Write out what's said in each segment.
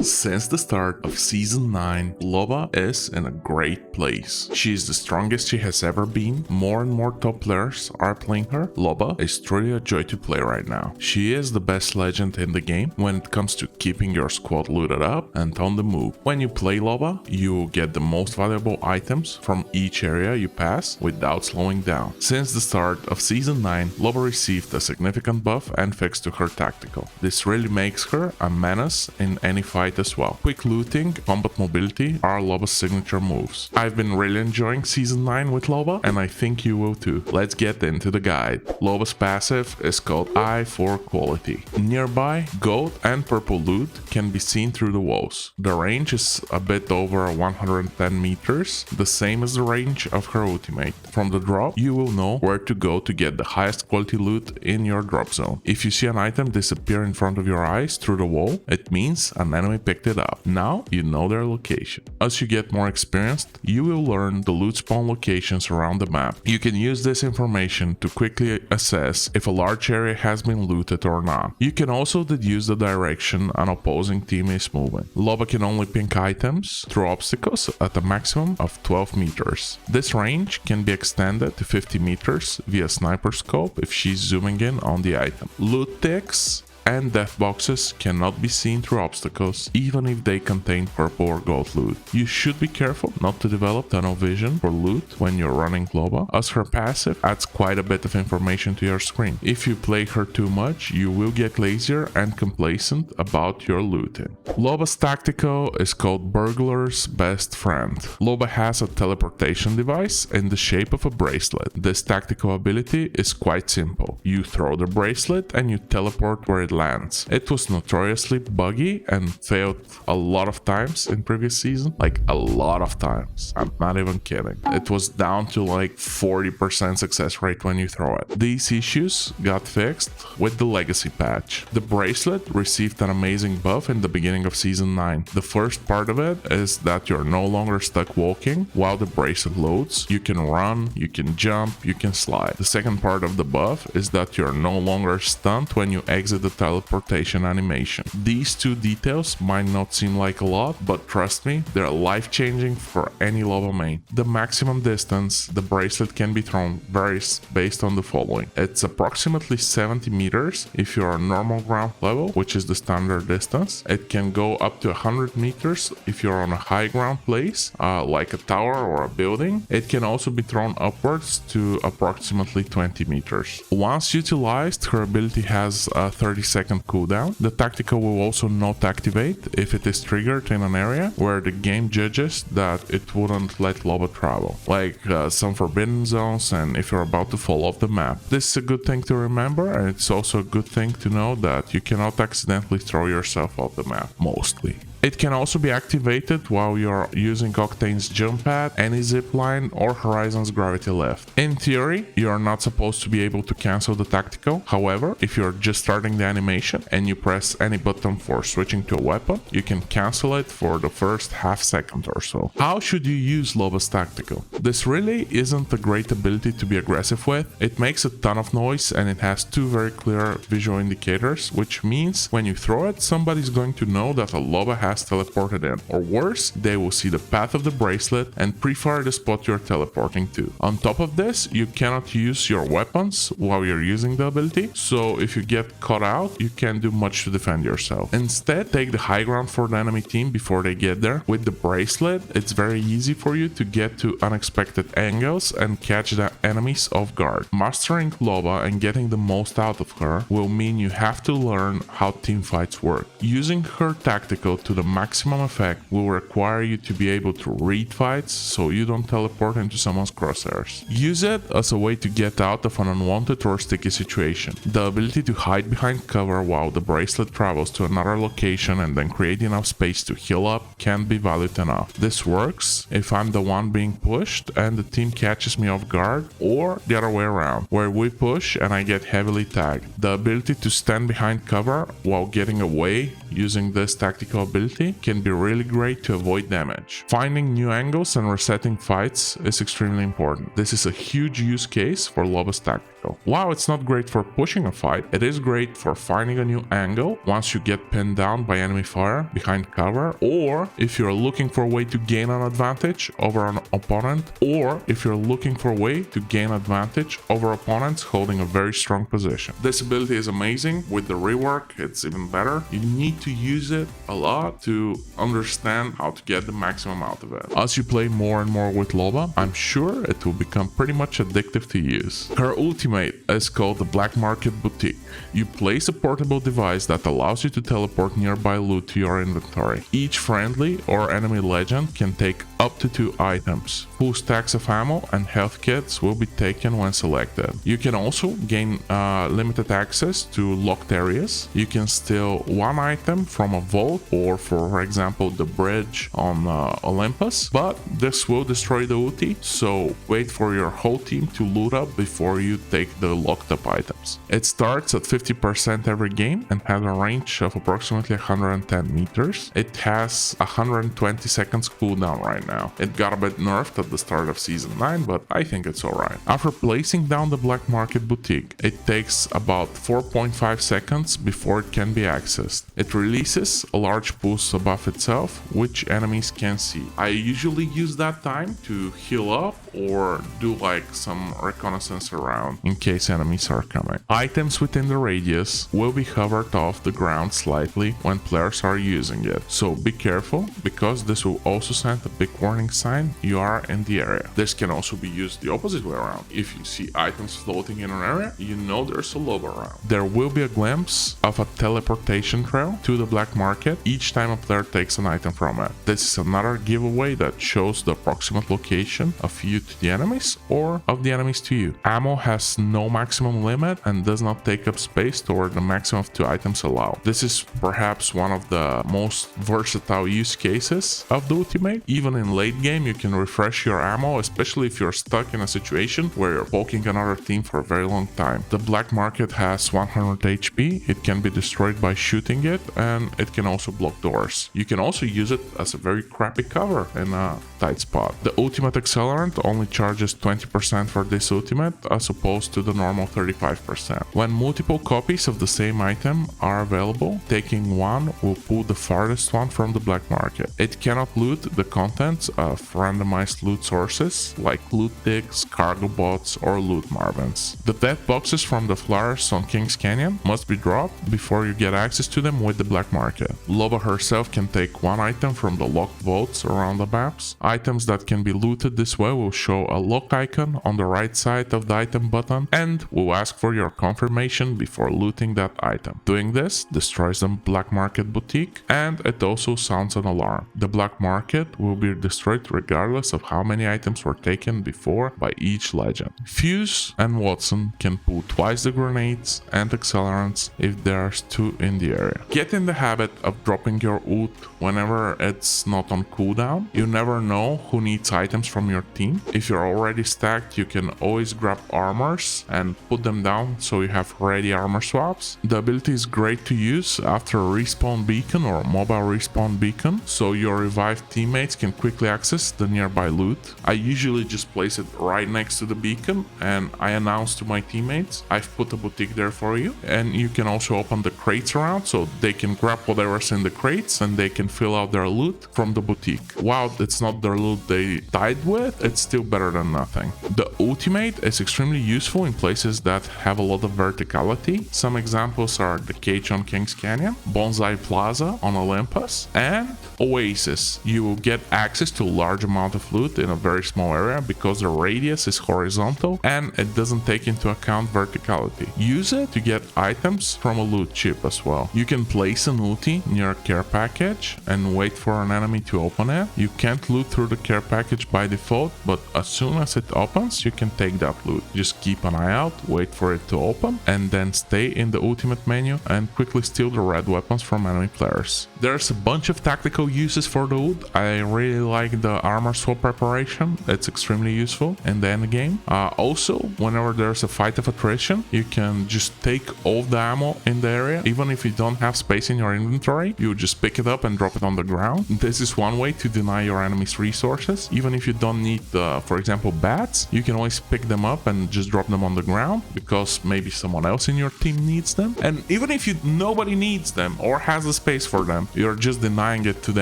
Since the start of Season 9, Loba is in a great place. She is the strongest she has ever been. More and more top players are playing her. Loba is truly a joy to play right now. She is the best legend in the game when it comes to keeping your squad looted up and on the move. When you play Loba, you get the most valuable items from each area you pass without slowing down. Since the start of Season 9, Loba received a significant buff and fix to her tactical. This really makes her a menace in any fight as well. Quick looting, combat mobility are Loba's signature moves. I've been really enjoying Season 9 with Loba, and I think you will too. Let's get into the guide. Loba's passive is called Eye for Quality. Nearby, gold and purple loot can be seen through the walls. The range is a bit over 110 meters, the same as the range of her ultimate. From the drop, you will know where to go to get the highest quality loot in your drop zone. If you see an item disappear in front of your eyes through the wall, it means an enemy picked it up. Now you know their location. As you get more experienced, you will learn the loot spawn locations around the map. You can use this information to quickly assess if a large area has been looted or not. You can also deduce the direction an opposing team is moving. Loba can only pink items through obstacles at a maximum of 12 meters. This range can be extended to 50 meters via sniper scope if she's zooming in on the item. Loot ticks and death boxes cannot be seen through obstacles, even if they contain purple or gold loot. You should be careful not to develop tunnel vision for loot when you're running Loba, as her passive adds quite a bit of information to your screen. If you play her too much, you will get lazier and complacent about your looting. Loba's tactical is called Burglar's Best Friend. Loba has a teleportation device in the shape of a bracelet. This tactical ability is quite simple. You throw the bracelet and you teleport where it lands. It was notoriously buggy and failed a lot of times in previous season, like a lot of times. I'm not even kidding. It was down to like 40% success rate when you throw it. These issues got fixed with the legacy patch. The bracelet received an amazing buff in the beginning of season 9. The first part of it is that you're no longer stuck walking while the bracelet loads. You can run, you can jump, you can slide. The second part of the buff is that you're no longer stunned when you exit the teleportation animation. These two details might not seem like a lot, but trust me, they're life-changing for any Loba main. The maximum distance the bracelet can be thrown varies based on the following. It's approximately 70 meters if you're on normal ground level, which is the standard distance. It can go up to 100 meters if you're on a high ground place, like a tower or a building. It can also be thrown upwards to approximately 20 meters. Once utilized, her ability has a 30-second cooldown. The tactical will also not activate if it is triggered in an area where the game judges that it wouldn't let Loba travel, like some forbidden zones and if you're about to fall off the map. This is a good thing to remember, and it's also a good thing to know that you cannot accidentally throw yourself off the map, mostly. It can also be activated while you're using Octane's jump pad, any zipline, or Horizon's gravity lift. In theory, you're not supposed to be able to cancel the tactical. However, if you're just starting the animation and you press any button for switching to a weapon, you can cancel it for the first half second or so. How should you use Loba's tactical? This really isn't a great ability to be aggressive with. It makes a ton of noise and it has two very clear visual indicators, which means when you throw it, somebody's going to know that a Loba has teleported in, or worse, they will see the path of the bracelet and pre-fire the spot you're teleporting to. On top of this, you cannot use your weapons while you're using the ability, so if you get caught out, you can't do much to defend yourself. Instead, take the high ground for the enemy team before they get there. With the bracelet, it's very easy for you to get to unexpected angles and catch the enemies off guard. Mastering Loba and getting the most out of her will mean you have to learn how team fights work. Using her tactical to the maximum effect will require you to be able to read fights so you don't teleport into someone's crosshairs. Use it as a way to get out of an unwanted or sticky situation. The ability to hide behind cover while the bracelet travels to another location and then create enough space to heal up can't be valued enough. This works if I'm the one being pushed and the team catches me off guard, or the other way around, where we push and I get heavily tagged. The ability to stand behind cover while getting away using this tactical ability ability can be really great to avoid damage. Finding new angles and resetting fights is extremely important. This is a huge use case for Loba's tactical. While it's not great for pushing a fight, it is great for finding a new angle once you get pinned down by enemy fire behind cover, or if you're looking for a way to gain an advantage over an opponent, or if you're looking for a way to gain advantage over opponents holding a very strong position. This ability is amazing. With the rework, it's even better. You need to use it a lot to understand how to get the maximum out of it. As you play more and more with Loba, I'm sure it will become pretty much addictive to use. Her ultimate is called the Black Market Boutique. You place a portable device that allows you to teleport nearby loot to your inventory. Each friendly or enemy legend can take up to 2 items. Full stacks of ammo and health kits will be taken when selected. You can also gain limited access to locked areas. You can steal 1 item from a vault or, for example, the bridge on Olympus, but this will destroy the ulti, so wait for your whole team to loot up before you take the locked up items. It starts at 50% every game and has a range of approximately 110 meters. It has 120 seconds cooldown right now. It got a bit nerfed at the start of Season 9, but I think it's alright. After placing down the Black Market Boutique, it takes about 4.5 seconds before it can be accessed. It releases a large pulse above itself, which enemies can see. I usually use that time to heal up or do like some reconnaissance around in case enemies are coming. Items within the radius will be hovered off the ground slightly when players are using it, so be careful because this will also send a big warning sign you are in the area. This can also be used the opposite way around. If you see items floating in an area, you know there's a Loba around. There will be a glimpse of a teleportation trail to the Black Market each time a player takes an item from it. This is another giveaway that shows the approximate location of you to the enemies or of the enemies to you. Ammo has no maximum limit and does not take up space toward the maximum of 2 items allowed. This is perhaps one of the most versatile use cases of the ultimate. Even in late game, you can refresh your ammo, especially if you're stuck in a situation where you're poking another team for a very long time. The Black Market has 100 HP, it can be destroyed by shooting it, and it can also block doors. You can also use it as a very crappy cover in a tight spot. The ultimate accelerant only charges 20% for this ultimate as opposed to the normal 35%. When multiple copies of the same item are available, taking one will pull the farthest one from the Black Market. It cannot loot the contents of randomized loot sources like loot ticks, cargo bots, or loot marvins. The death boxes from the flyers on Kings Canyon must be dropped before you get access to them with the Black Market. Loba herself can take 1 item from the locked vaults around the maps. Items that can be looted this way will show a lock icon on the right side of the item button and will ask for your confirmation before looting that item. Doing this destroys the Black Market Boutique, and it also sounds an alarm. The Black Market will be destroyed regardless of how many items were taken before by each legend. Fuse and Watson can pull twice the grenades and accelerants if there's 2 in the area. Get in the habit of dropping your ult whenever it's not on cooldown. You never know who needs items from your team. If you're already stacked, you can always grab armors and put them down so you have ready armor swaps. The ability is great to use after a respawn beacon or mobile respawn beacon, so your revived teammates can quickly access the nearby loot. I usually just place it right next to the beacon and I announce to my teammates, I've put a boutique there for you. And you can also open the crates around so they can grab whatever's in the crates and they can fill out their loot from the boutique. While it's not their loot they died with, it's still better than nothing. The ultimate is extremely useful in places that have a lot of verticality. Some examples are the cage on Kings Canyon, Bonsai Plaza on Olympus, and Oasis. You will get access to a large amount of loot in a very small area because the radius is horizontal and it doesn't take into account verticality. Use it to get items from a loot chip as well. You can place an ulti near a care package and wait for an enemy to open it. You can't loot through the care package by default, but as soon as it opens, you can take that loot. Just keep an eye out, wait for it to open, and then stay in the ultimate menu and quickly steal the red weapons from enemy players. There's a bunch of tactical uses for the loot. I really like the armor swap preparation. It's extremely useful in the end game. Also, whenever there's a fight of attrition, you can just take all the ammo in the area. Even if you don't have space in your inventory, you just pick it up and drop it on the ground. This is one way to deny your enemies resources. Even if you don't need, for example, bats, you can always pick them up and just drop them on the ground because maybe someone else in your team needs them. And even if nobody needs them or has the space for them, you're just denying it to the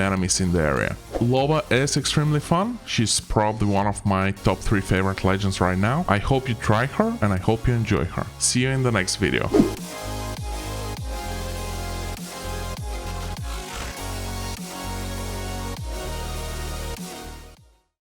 enemies in the area. Loba is extremely fun. She's probably one of my top 3 favorite legends right now. I hope you try her and I hope you enjoy her. See you in the next video.